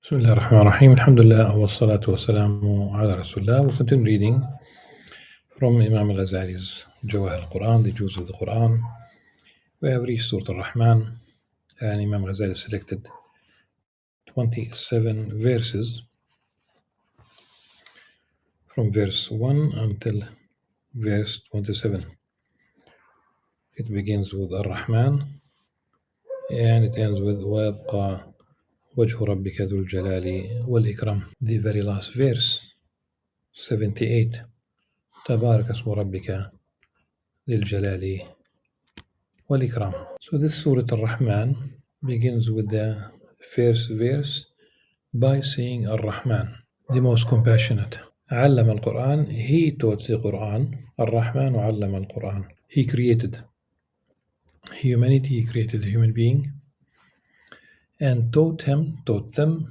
بسم الله الرحمن الرحيم الحمد لله والصلاة والسلام على رسول الله. We continue reading from Imam Al-Ghazali's Jawahir al-Quran, the Juz of the Quran. We have reached Surah Al-Rahman, and Imam Ghazali selected 27 verses from verse 1 until verse 27. It begins with Ar-Rahman and it ends with وَيَبْقَى وَجْهُ رَبِّكَ ذُو الْجَلَالِ وَالْإِكْرَامِ. The very last verse, 78. تبارك اسم ربك ذي الجلال والإكرام. So this Surah Al-Rahman begins with the first verse by saying Ar-Rahman, the most compassionate. علم القرآن, he taught the Quran. Ar-Rahman علم القرآن, he created humanity, he created a human being and taught them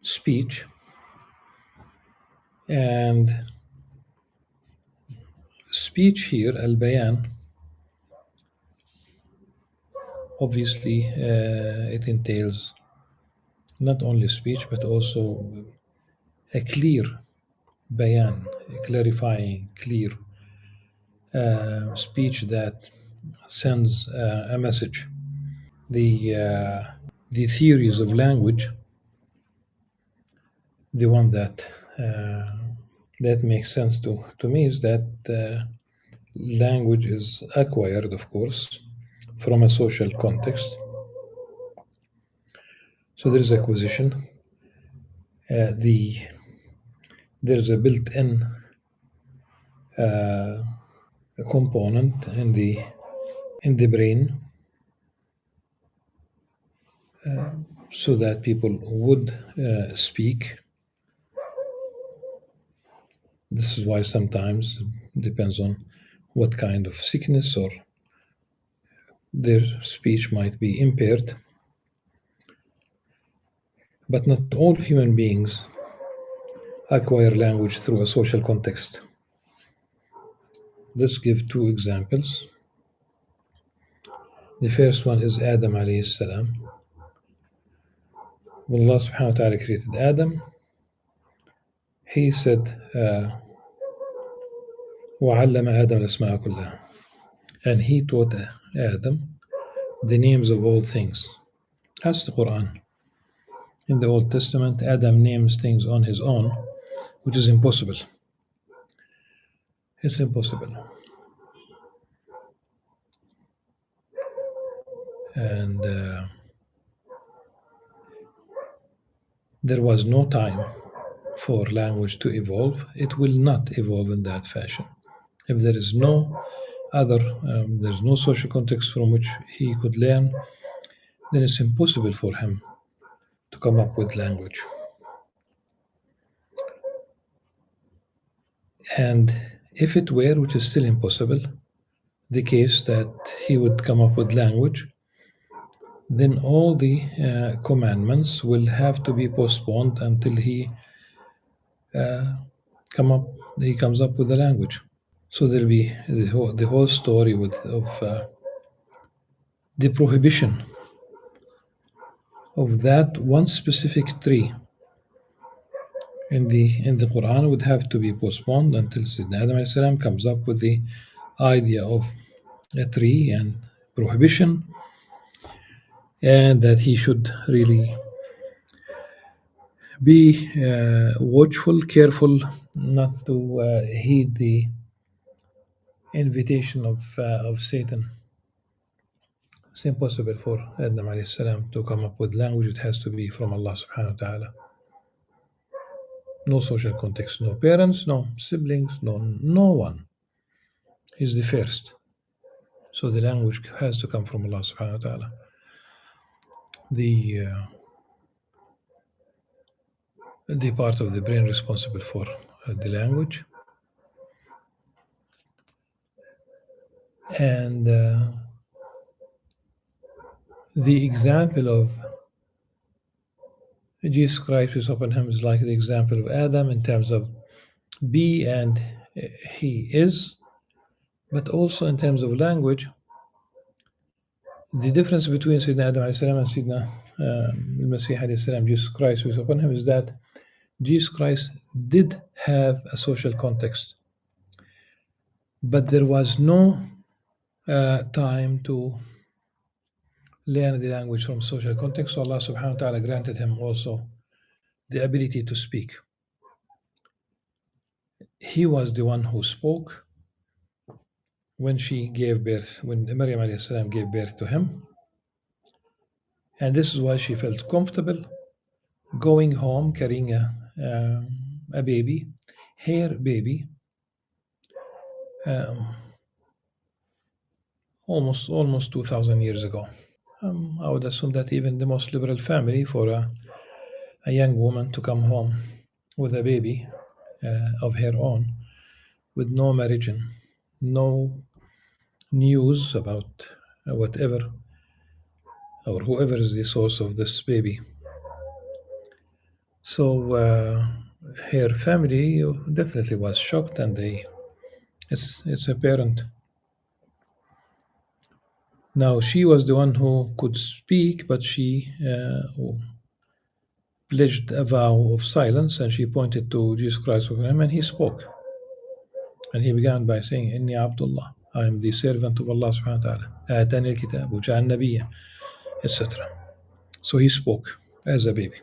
speech, and speech here, al-bayan, obviously it entails not only speech but also a clear bayan, a clarifying, clear speech that sends a message. The theories of language, the one that makes sense to me is that language is acquired, of course, from a social context. So there is acquisition. There's a built-in component in the brain, so that people would speak. This is why sometimes depends on what kind of sickness or their speech might be impaired. But not all human beings acquire language through a social context. Let's give two examples. The first one is Adam alayhi salam. When Allah subhanahu wa ta'ala created Adam, he said, وَعَلَّمَ آدَمَ الْأَسْمَاءَ كُلَّهَا, and he taught Adam the names of all things. That's the Qur'an. In the Old Testament, Adam names things on his own, which is impossible. It's impossible. And there was no time for language to evolve. It will not evolve in that fashion. If there is no other, there's no social context from which he could learn, then it's impossible for him to come up with language. And if it were, which is still impossible, the case that he would come up with language, then all the commandments will have to be postponed until he comes up with the language. So there'll be the whole story of the prohibition of that one specific tree in the Quran would have to be postponed until Sayyidina Adam alayhi salam comes up with the idea of a tree and prohibition, and that he should really be watchful, careful not to heed the invitation of Satan. It's impossible for Adam alayhi salam to come up with language. It has to be from Allah subhanahu wa ta'ala. No social context, no parents, no siblings, no one. He's the first. So the language has to come from Allah subhanahu wa ta'ala. The part of the brain responsible for the language. And the example of Jesus Christ, peace upon him, is like the example of Adam in terms of be and he is, but also in terms of language. The difference between Sayyidina Adam alayhi salam and Sayyidina al-Masih alayhi salam, Jesus Christ, was upon him, is that Jesus Christ did have a social context, but there was no time to learn the language from social context. So Allah subhanahu wa ta'ala granted him also the ability to speak. He was the one who spoke when she gave birth, when Maryam alayhi salam gave birth to him. And this is why she felt comfortable going home carrying a baby, her baby, almost 2,000 years ago. I would assume that even the most liberal family, for a young woman to come home with a baby of her own, with no marriage and no news about whatever or whoever is the source of this baby. So her family definitely was shocked, and it's apparent. Now she was the one who could speak, but she pledged a vow of silence, and she pointed to Jesus Christ with him, and he spoke. And he began by saying, Inni Abdullah, I am the servant of Allah subhanahu wa ta'ala. Atani al-kitab, waja'al nabiyya, etc. So he spoke as a baby.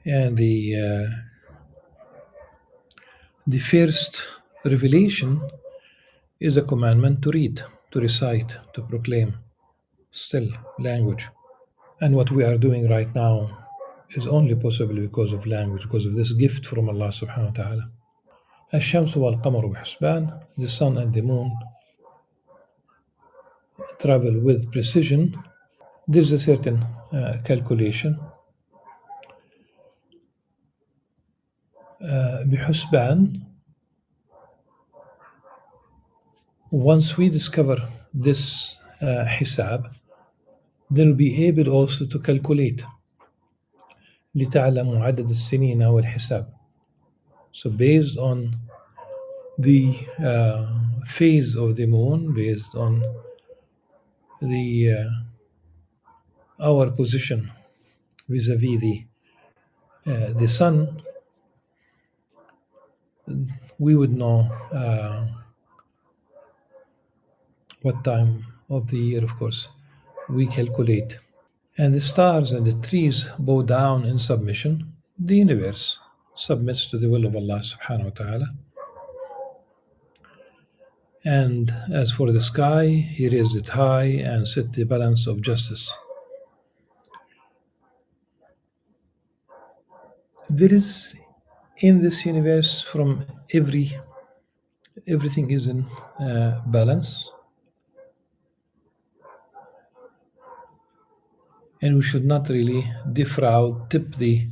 And the first revelation is a commandment to read, to recite, to proclaim, still language. And what we are doing right now is only possible because of language, because of this gift from Allah subhanahu wa ta'ala. الشمس والقمر بحسبان, the sun and the moon travel with precision. There's a certain calculation. بحسبان, once we discover this حساب, then we'll be able also to calculate لتعلموا عدد السنين والحساب. So based on the phase of the moon, based on the our position vis-a-vis the sun, we would know what time of the year, of course, we calculate. And the stars and the trees bow down in submission. The universe submits to the will of Allah subhanahu wa ta'ala. And as for the sky, He raised it high and set the balance of justice. There is in this universe, from everything is in balance, and we should not really tip the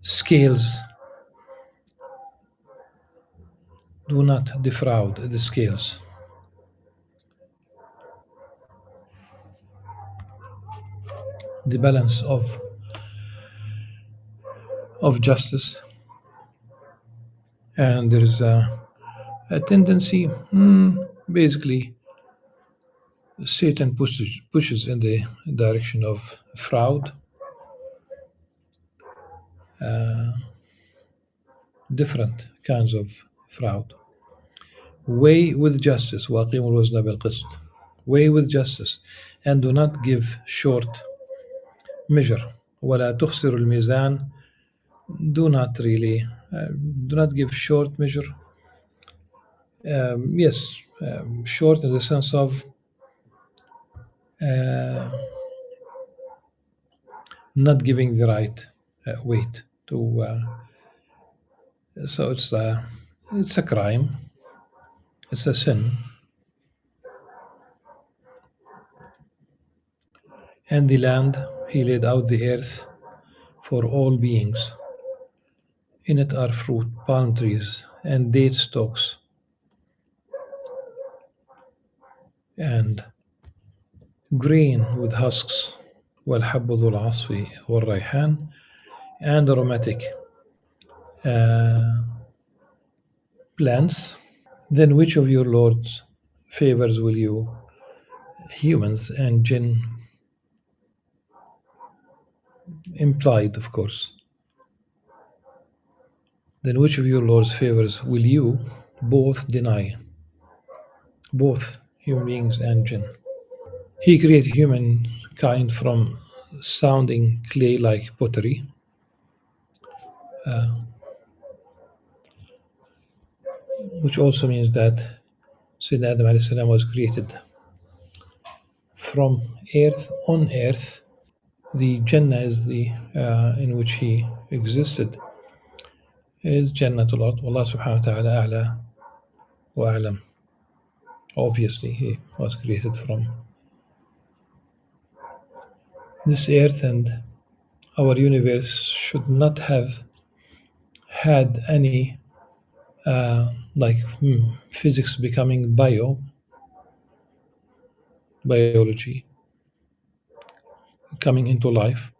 scales. Do not defraud the scales. The balance of justice, and there is a tendency, basically, Satan pushes in the direction of fraud, different kinds of fraud. Weigh with justice, وَأَقِيمُوا الْوَزْنَ بِالْقِسْطِ. Weigh with justice, and do not give short measure. وَلَا تُخْسِرُ الْمِيزَانَ. Do not give short measure. Short in the sense of not giving the right weight to. So it's a crime. It's a sin. And the land, He laid out the earth for all beings. In it are fruit, palm trees, and date stalks, and grain with husks, والحب ذو العصف والريحان, and aromatic plants. Then which of your lords favors will you, humans and jinn, implied, of course. Then which of your Lord's favors will you both deny? Both human beings and jinn. He created humankind from sounding clay like pottery, which also means that Sayyidina Adam alayhi salam was created from earth, on earth. The Jannah is the in which he existed is Jannatul Ard. Allah subhanahu wa ta'ala a'la wa a'lam. Obviously, he was created from this earth, and our universe should not have had any like physics becoming biology coming into life.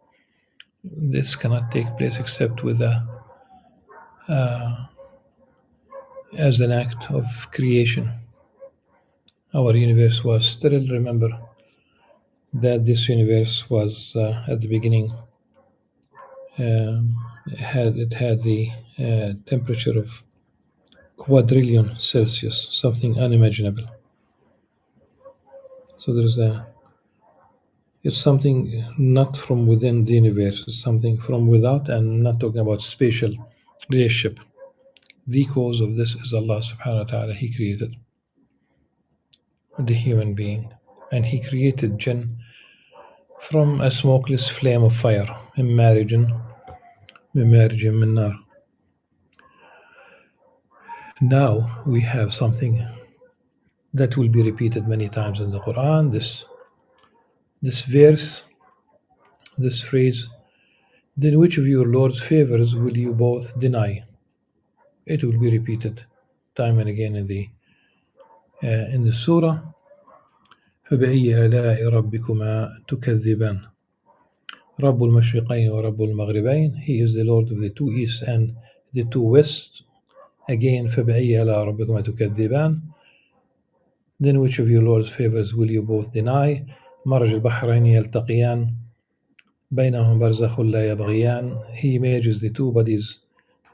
This cannot take place except with as an act of creation. Our universe was sterile. Remember that this universe was at the beginning it had the temperature of quadrillion Celsius, something unimaginable. So it's something not from within the universe, it's something from without, and not talking about spatial relationship. The cause of this is Allah subhanahu wa ta'ala. He created the human being, and He created jinn from a smokeless flame of fire. من نار. Now we have something that will be repeated many times in the Qur'an. This verse, this phrase, then which of your Lord's favors will you both deny? It will be repeated time and again in the surah. فبأي آلاء ربكما تكذبان رب المشرقين ورب المغربين. He is the Lord of the two east and the two west. Again, فبأي آلاء ربكما تكذبان. Then which of your Lord's favors will you both deny? مرج البحرين يلتقيان بينهم برزخ لا يبغيان. He merges the two bodies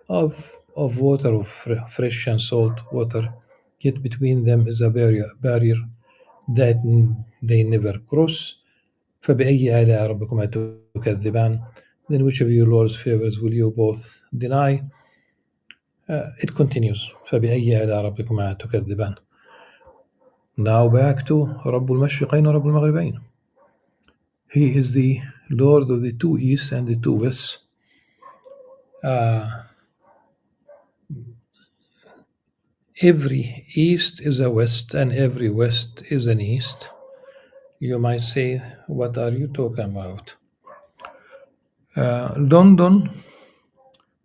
of water, of fresh and salt water, yet between them is a barrier that they never cross. فبأي آلاء ربكما تكذبان. Then which of your Lord's favors will you both deny? It continues. فبأي آلاء ربكما تكذبان. Now back to رب المشرقين ورب المغربين. He is the Lord of the two east and the two west. Every east is a west and every west is an east. You might say, what are you talking about? London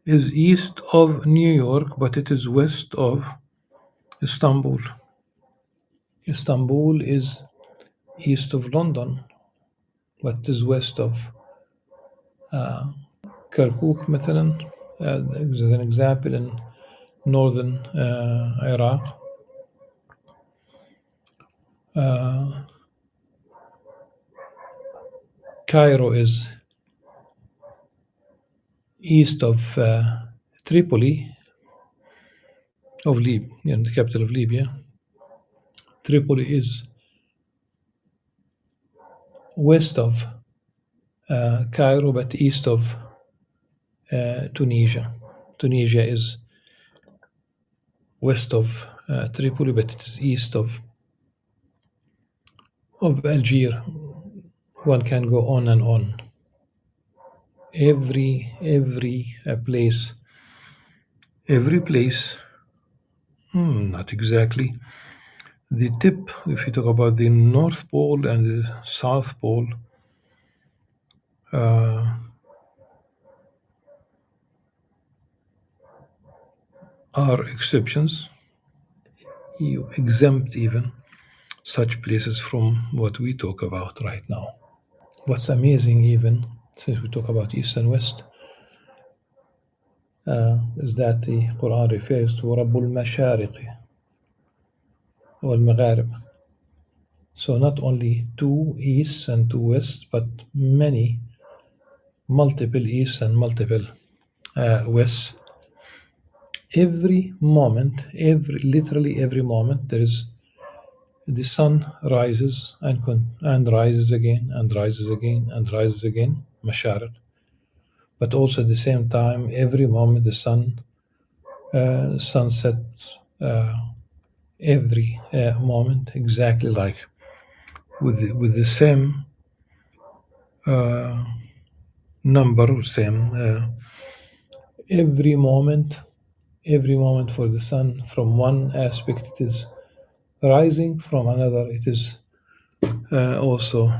is east of New York, but it is west of Istanbul. Istanbul is east of London, but is west of Kirkuk, مثلا, as an example, in northern Iraq. Cairo is east of Tripoli, of Libya, the capital of Libya. Tripoli is west of Cairo, but east of Tunisia. Tunisia is west of Tripoli, but it is east of Algiers. One can go on and on. Every place, not exactly. The tip, if you talk about the North Pole and the South Pole, are exceptions. You exempt even such places from what we talk about right now. What's amazing, even since we talk about East and West, is that the Quran refers to Rabbul Mashariqi. والمغارب. So not only two easts and two wests, but multiple easts and multiple wests. Every moment, literally every moment, there is the sun rises and rises again and rises again and rises again, mashariq. But also at the same time, every moment the sun sunsets every moment exactly like with the same number, same every moment for the sun. From one aspect it is rising, from another it is also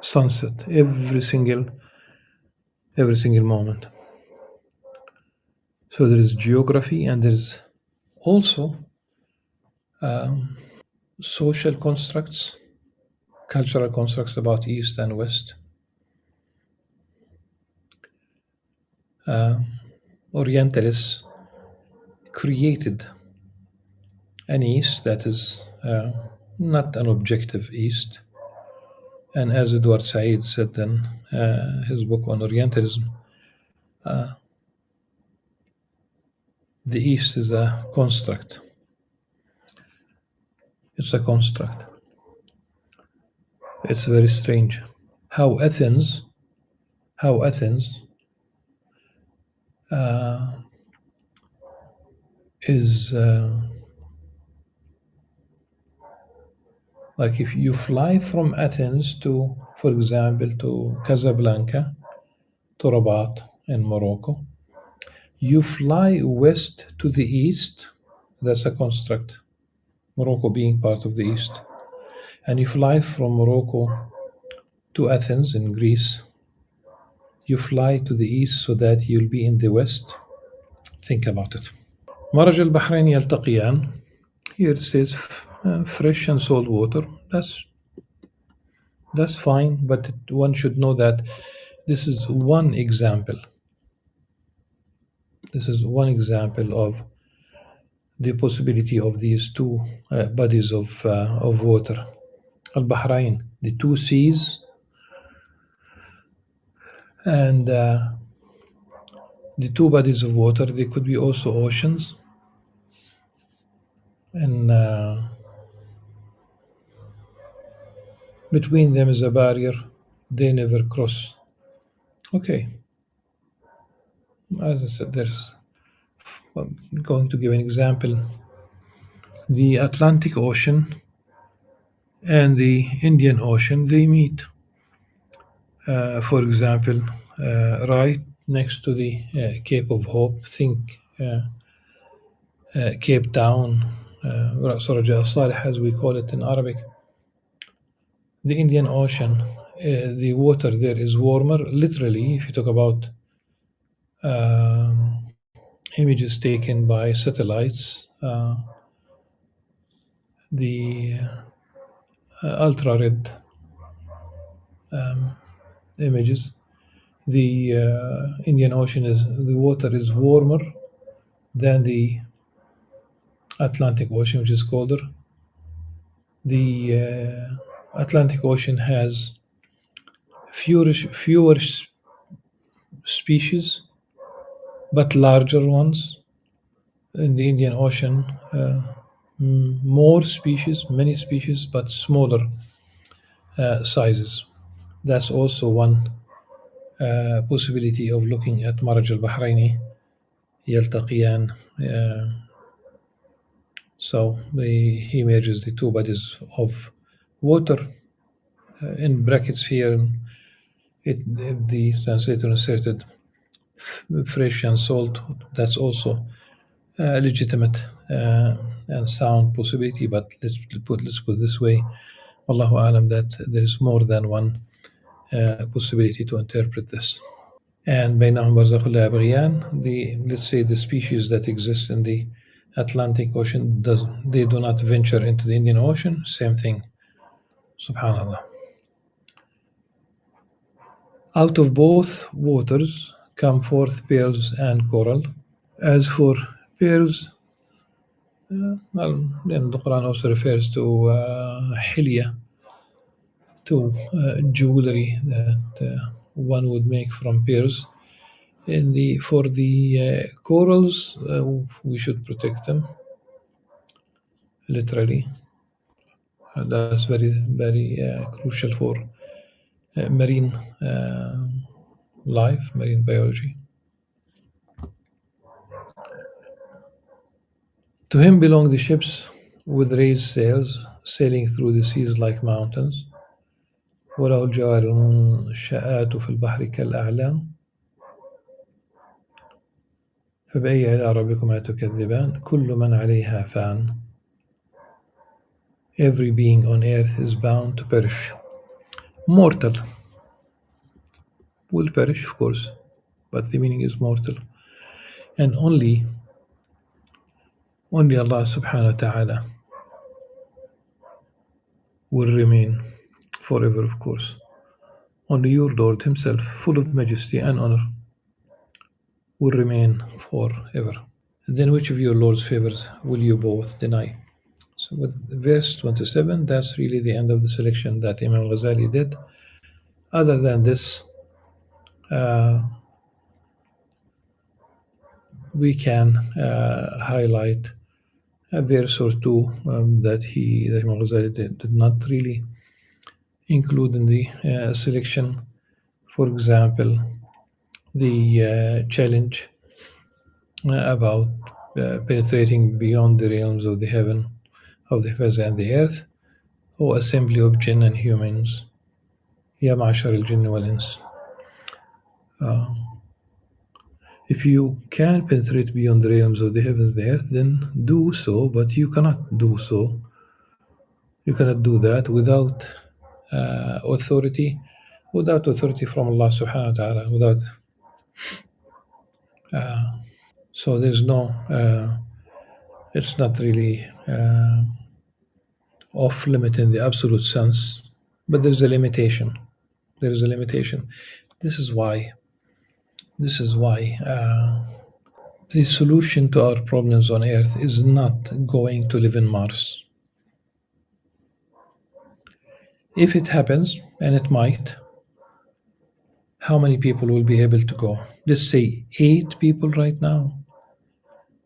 sunset every single moment. So there is geography, and there is also social constructs, cultural constructs about East and West. Orientalists created an East that is not an objective East. And as Edward Said said in his book on Orientalism, the East is a construct. It's a construct. It's very strange how Athens is like if you fly from Athens to, for example, to Casablanca, to Rabat in Morocco, you fly west to the east. That's a construct, Morocco being part of the east. And you fly from Morocco to Athens in Greece. You fly to the east so that you'll be in the west. Think about it. مرج البحرين يلتقيان. Here it says fresh and salt water. That's fine, but one should know that this is one example. This is one example of the possibility of these two bodies of water. Al-Bahrain, the two seas, and the two bodies of water. They could be also oceans, and between them is a barrier. They never cross. Okay. As I said, I'm going to give an example. The Atlantic Ocean and the Indian Ocean, they meet, for example, right next to the Cape of Hope. Think Cape Town, Ras Raja Saleh, as we call it in Arabic. The Indian Ocean, the water there is warmer. Literally, if you talk about images taken by satellites, the ultra-red images, the Indian Ocean the water is warmer than the Atlantic Ocean, which is colder. The Atlantic Ocean has fewer species, but larger ones. In the Indian Ocean, more species, many species, but smaller sizes. That's also one possibility of looking at Maraj al-Bahraini يلتقيان. So he measures the two bodies of water. In brackets here, the translator inserted fresh and salt. That's also a legitimate and sound possibility, but let's put it this way. Allahu alam, that there is more than one possibility to interpret this. And بينهم برزخ لا يبغيان, let's say the species that exist in the Atlantic Ocean, they do not venture into the Indian Ocean. Same thing. Subhanallah. Out of both waters come forth pearls and coral. As for pearls, well, then the Quran also refers to hilya, to jewelry that one would make from pearls. For the corals, we should protect them literally. That's very crucial for marine life, marine biology. To him belong the ships with raised sails, sailing through the seas like mountains. وله الجوار المنشآت في البحر كالأعلام فبأي آلاء ربكما تكذبان كل من عليها فان. Every being on earth is bound to perish. Mortal will perish, of course, but the meaning is mortal. And only Allah subhanahu wa ta'ala will remain forever, of course. Only your Lord Himself, full of majesty and honor, will remain forever. Then which of your Lord's favors will you both deny? So with verse 27, that's really the end of the selection that Imam Ghazali did. Other than this, we can highlight a verse or two that Imam Ghazali did not really include in the selection. For example, the challenge about penetrating beyond the realms of the heavens and the earth. O assembly of jinn and humans, Ya ma'ashar al-jinn wal-ins. If you can penetrate beyond the realms of the heavens and the earth, then do so, but you cannot do so. You cannot do that without authority from Allah subhanahu wa ta'ala, so there's no, it's not really off limit in the absolute sense, but there's a limitation. There is a limitation. This is why the solution to our problems on Earth is not going to live in Mars. If it happens, and it might, how many people will be able to go? Let's say 8 people right now,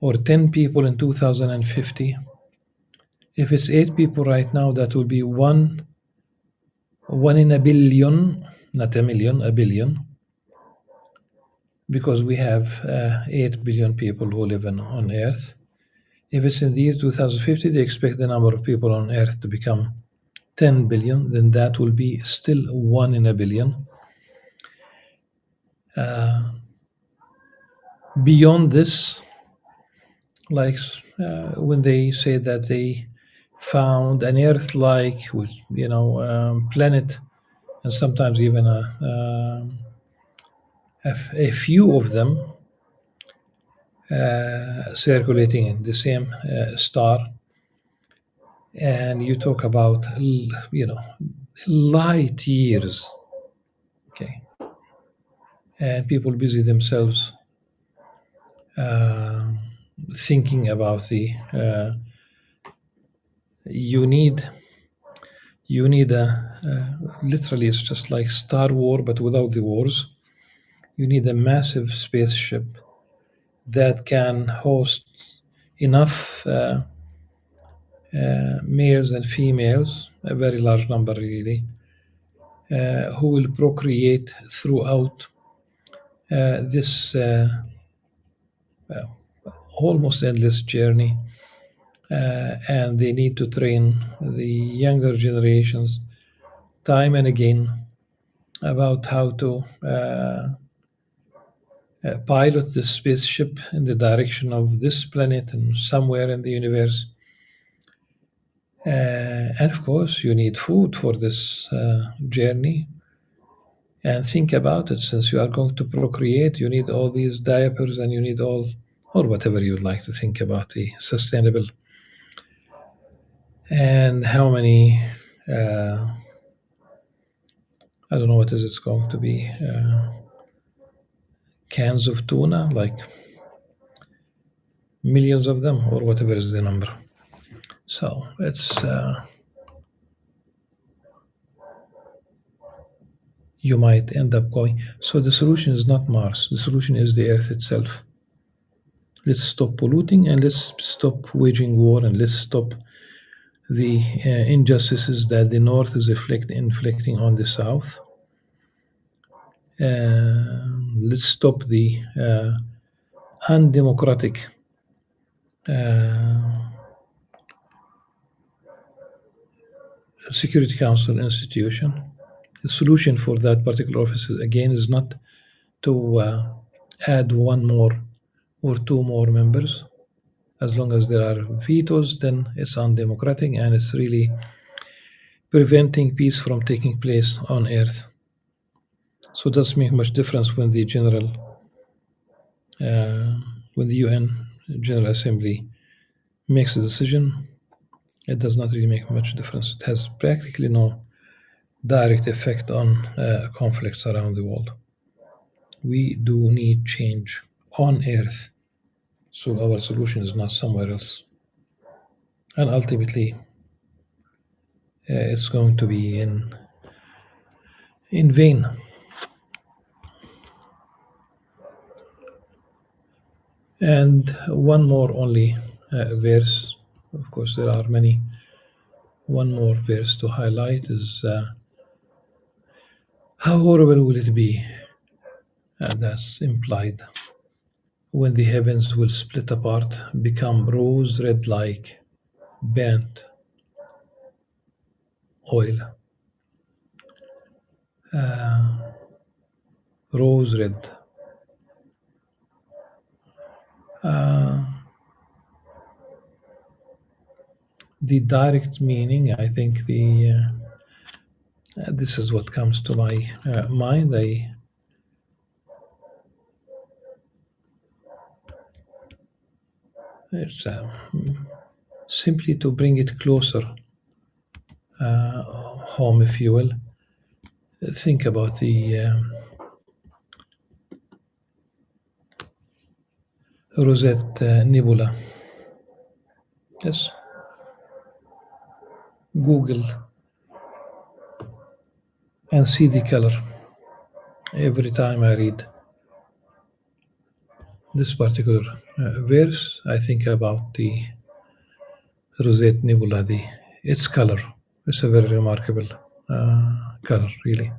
or 10 people in 2050. If it's 8 people right now, that will be one in a billion, not a million, a billion, because we have 8 billion people who live on Earth. If it's in the year 2050, they expect the number of people on Earth to become 10 billion, then that will be still 1 in a billion. Beyond this, like when they say that they found an Earth-like with planet, and sometimes even a few of them circulating in the same star, and you talk about light years, okay, and people busy themselves thinking about the you need a literally, it's just like Star War but without the wars. You need a massive spaceship that can host enough males and females, a very large number really, who will procreate throughout this almost endless journey. And they need to train the younger generations time and again about how to pilot the spaceship in the direction of this planet and somewhere in the universe. And of course, you need food for this journey. And think about it, since you are going to procreate, you need all these diapers, and you need all, or whatever you would like to think about the sustainable. And how many, I don't know what is it's going to be, cans of tuna, like millions of them, or whatever is the number. So it's you might end up going. So the solution is not Mars. The solution is the Earth itself. Let's stop polluting and let's stop waging war and let's stop the injustices that the North is inflicting on the South. Let's stop the undemocratic Security Council institution. The solution for that particular office, again, is not to add one more or two more members. As long as there are vetoes, then it's undemocratic and it's really preventing peace from taking place on Earth. So it doesn't make much difference when the when the UN General Assembly makes a decision. It does not really make much difference. It has practically no direct effect on conflicts around the world. We do need change on Earth. So our solution is not somewhere else. And ultimately, it's going to be in vain. And one more only verse. Of course, there are many. One more verse to highlight is how horrible will it be? And that's implied. When the heavens will split apart, become rose red like burnt oil. Rose red. The direct meaning, I think this is what comes to my mind. It's simply to bring it closer home, if you will. Think about the Rosette Nebula. Yes. Google and see the color. Every time I read this particular verse, I think about the Rosette Nebula, its color. It's a very remarkable color, really.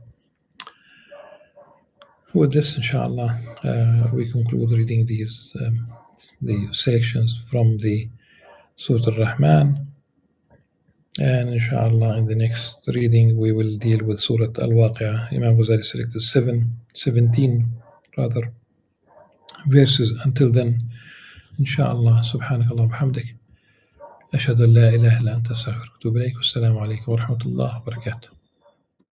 With this, inshallah, we conclude reading these the selections from the Surah Al-Rahman. And inshallah, in the next reading, we will deal with Surah Al-Waqi'ah. Imam Ghazali selected 17 rather, verses. Until then, inshallah, subhanakallah wa bihamdik. أشهد أن لا إله إلا أنت أستغفرك وأتوب إليك والسلام عليكم ورحمة الله وبركاته.